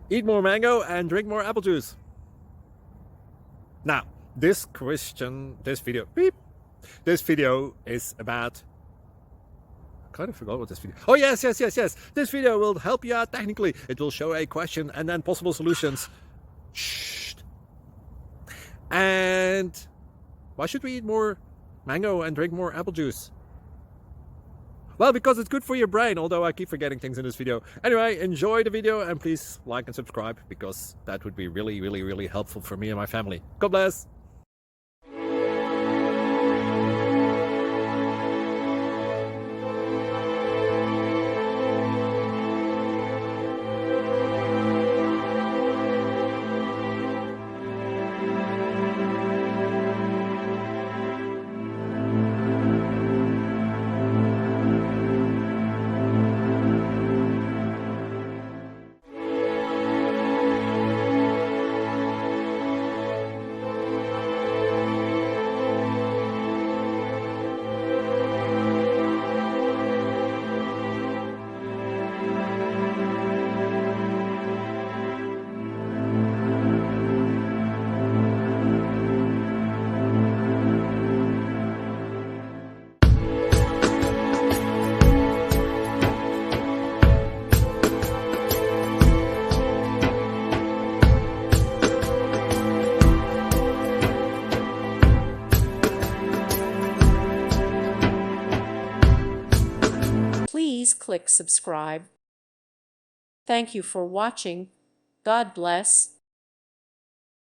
Eat more mango and drink more apple juice. Now, this video is about, I kind of forgot what this video. Oh, yes. This video will help you out technically. It will show a question and then possible solutions. Shh. And why should we eat more mango and drink more apple juice? Well, because it's good for your brain, although I keep forgetting things in this video. Anyway, enjoy the video and please like and subscribe, because that would be really helpful for me and my family. God bless! Please click subscribe. Thank you for watching. God bless.